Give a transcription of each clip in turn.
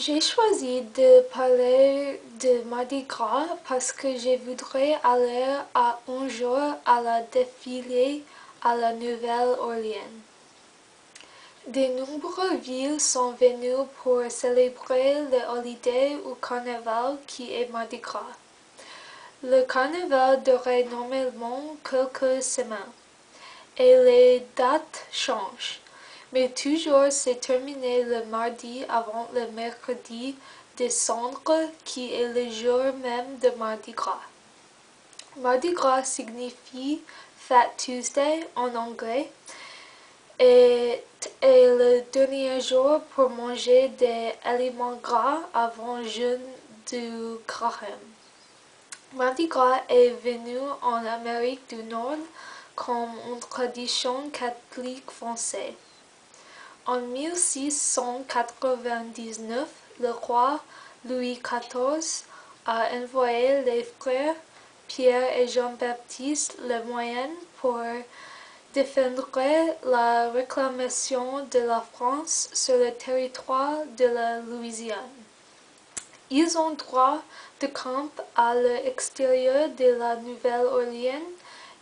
J'ai choisi de parler de Mardi Gras parce que je voudrais aller un jour à la défilé à la Nouvelle-Orléans. De nombreuses villes sont venues pour célébrer le holiday ou carnaval qui est Mardi Gras. Le carnaval durait normalement quelques semaines et les dates changent, mais toujours c'est terminé le mardi avant le mercredi de Cendres qui est le jour même de Mardi Gras. Mardi Gras signifie Fat Tuesday en anglais et est le dernier jour pour manger des aliments gras avant jeûne du carême. Mardi Gras est venu en Amérique du Nord comme une tradition catholique française. En 1699, le roi Louis XIV a envoyé les frères Pierre et Jean-Baptiste le Moyen pour défendre la réclamation de la France sur le territoire de la Louisiane. Ils ont droit de camp à l'extérieur de la Nouvelle-Orléans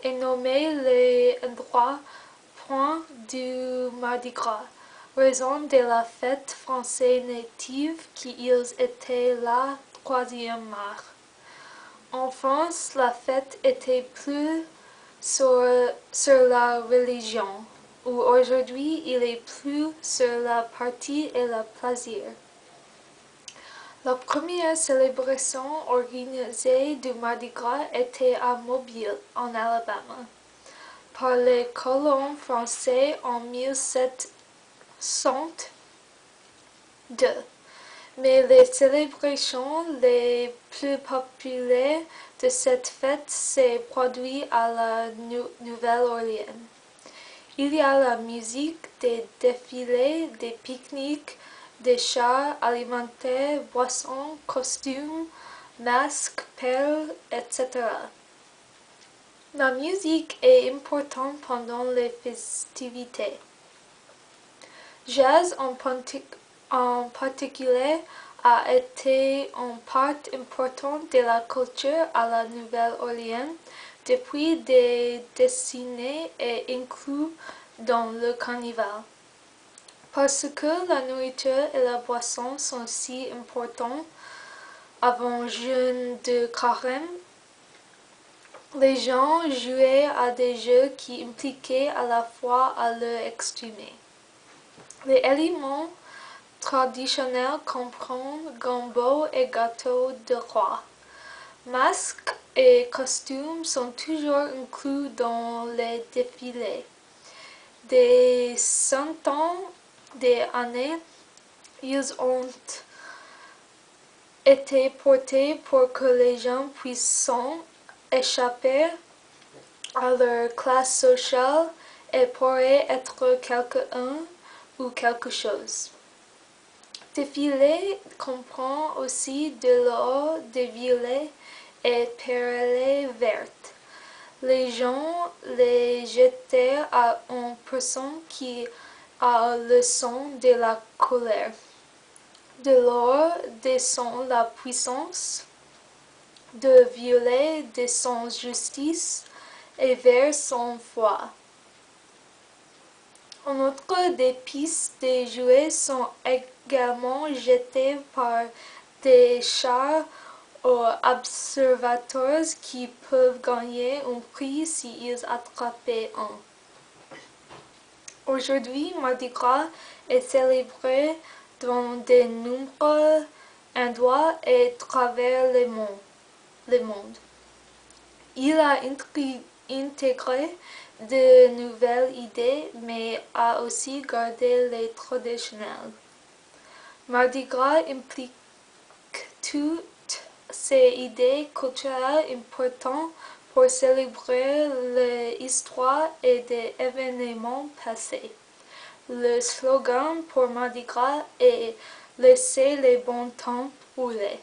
et nommé les endroits point du Mardi Gras, raison de la fête française native qui ils étaient la 3e mars. En France, la fête était plus sur la religion, où aujourd'hui il est plus sur la partie et le plaisir. La première célébration organisée du Mardi Gras était à Mobile, en Alabama, par les colons français en 1702. Mais les célébrations les plus populaires de cette fête s'est produites à la Nouvelle-Orléans. Il y a la musique, des défilés, des pique-niques, des chars alimentaires, boissons, costumes, masques, perles, etc. La musique est importante pendant les festivités. Jazz en particulier a été une part importante de la culture à la Nouvelle-Orléans depuis des décennies et inclus dans le carnaval. Parce que la nourriture et la boisson sont si importants avant le jeûne de carême, les gens jouaient à des jeux qui impliquaient à la fois à leur exprimer. Les aliments traditionnels comprennent gombo et gâteau de roi. Masques et costumes sont toujours inclus dans les défilés. Des centaines d'années, ils ont été portés pour que les gens puissent échapper à leur classe sociale et pourraient être quelqu'un ou quelque chose. Défiler comprend aussi de l'or, des violets et perles vertes. Les gens les jetaient à une personne qui a le son de la colère. De l'or descend la puissance, de violet descend justice et vert son foi. En outre, des pistes de jouets sont également jetées par des chars aux observateurs qui peuvent gagner un prix s'ils attrapent un. Aujourd'hui, Mardi Gras est célébré dans de nombreux endroits et travers le monde. Il a intégré de nouvelles idées, mais a aussi gardé les traditionnelles. Mardi Gras implique toutes ces idées culturelles importantes pour célébrer l'histoire et des événements passés. Le slogan pour Mardi Gras est « Laissez les bons temps rouler ».